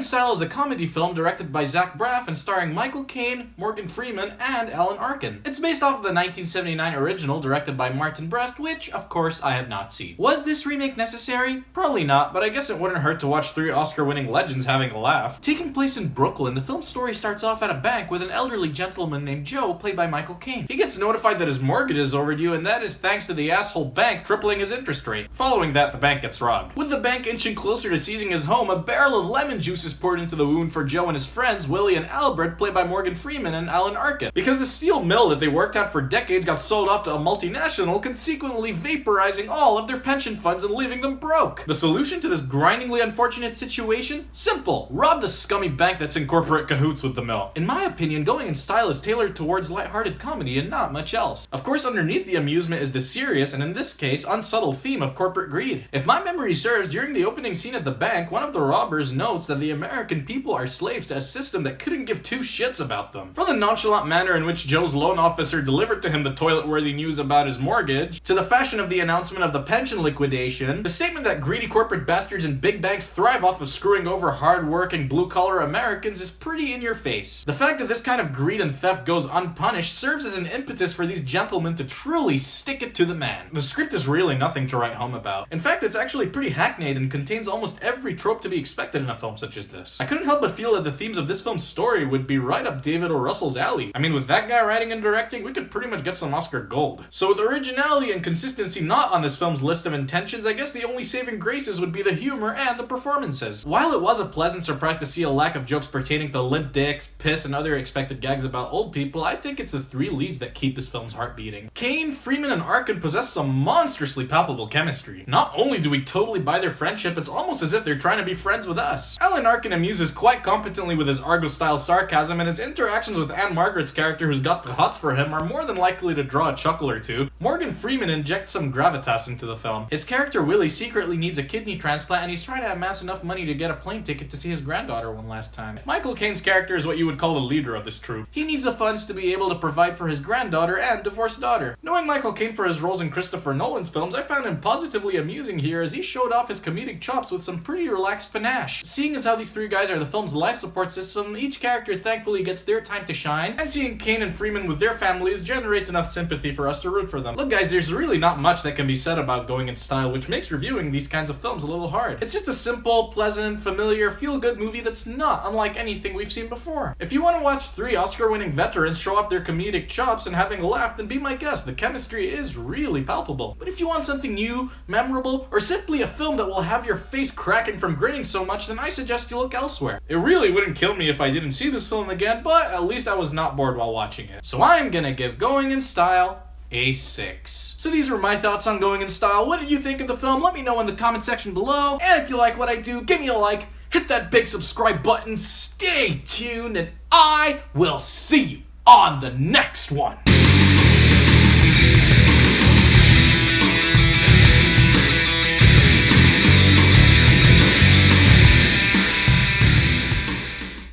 in Style is a comedy film directed by Zach Braff and starring Michael Caine, Morgan Freeman, and Alan Arkin. It's based off of the 1979 original directed by Martin Brest, which, of course, I have not seen. Was this remake necessary? Probably not, but I guess it wouldn't hurt to watch three Oscar-winning legends having a laugh. Taking place in Brooklyn, the film's story starts off at a bank with an elderly gentleman named Joe, played by Michael Caine. He gets notified that his mortgage is overdue, and that is thanks to the asshole bank tripling his interest rate. Following that, the bank gets robbed. With the bank inching closer to seizing his home, a barrel of lemon juice is poured into the wound for Joe and his friends, Willie and Albert, played by Morgan Freeman and Alan Arkin. Because the steel mill that they worked at for decades got sold off to a multinational, consequently vaporizing all of their pension funds and leaving them broke. The solution to this grindingly unfortunate situation? Simple. Rob the scummy bank that's in corporate cahoots with the mill. In my opinion, Going in Style is tailored towards lighthearted comedy and not much else. Of course, underneath the amusement is the serious, and in this case, unsubtle theme of corporate greed. If my memory serves, during the opening scene at the bank, one of the robbers notes that the American people are slaves to a system that couldn't give two shits about them. From the nonchalant manner in which Joe's loan officer delivered to him the toilet-worthy news about his mortgage, to the fashion of the announcement of the pension liquidation, the statement that greedy corporate bastards and big banks thrive off of screwing over hard-working blue-collar Americans is pretty in your face. The fact that this kind of greed and theft goes unpunished serves as an impetus for these gentlemen to truly stick it to the man. The script is really nothing to write home about. In fact, it's actually pretty hackneyed and contains almost every trope to be expected in a film such as this. I couldn't help but feel that the themes of this film's story would be right up David O. Russell's alley. I mean, with that guy writing and directing, we could pretty much get some Oscar gold. So with originality and consistency not on this film's list of intentions, I guess the only saving graces would be the humor and the performances. While it was a pleasant surprise to see a lack of jokes pertaining to limp dicks, piss, and other expected gags about old people, I think it's the three leads that keep this film's heart beating. Caine, Freeman, and Arkin possess some monstrously palpable chemistry. Not only do we totally buy their friendship, it's almost as if they're trying to be friends with us. Alan Arkin amuses quite competently with his Argo-style sarcasm, and his interactions with Anne Margaret's character, who's got the hots for him, are more than likely to draw a chuckle or two. Morgan Freeman injects some gravitas into the film. His character Willie secretly needs a kidney transplant, and he's trying to amass enough money to get a plane ticket to see his granddaughter one last time. Michael Caine's character is what you would call the leader of this troupe. He needs the funds to be able to provide for his granddaughter and divorced daughter. Knowing Michael Caine for his roles in Christopher Nolan's films, I found him positively amusing here as he showed off his comedic chops with some pretty relaxed panache. Seeing as how these three guys are the film's life support system, each character thankfully gets their time to shine, and seeing Caine and Freeman with their families generates enough sympathy for us to root for them. Look guys, there's really not much that can be said about Going in Style, which makes reviewing these kinds of films a little hard. It's just a simple, pleasant, familiar, feel-good movie that's not unlike anything we've seen before. If you want to watch three Oscar-winning veterans show off their comedic chops and having a laugh, then be my guest. The chemistry is really palpable. But if you want something new, memorable, or simply a film that will have your face cracking from grinning so much, then I suggest you look elsewhere. It really wouldn't kill me if I didn't see this film again, but at least I was not bored while watching it. So I'm gonna give Going in Style a 6. So these were my thoughts on Going in Style. What did you think of the film? Let me know in the comment section below. And if you like what I do, give me a like, hit that big subscribe button, stay tuned, and I will see you on the next one.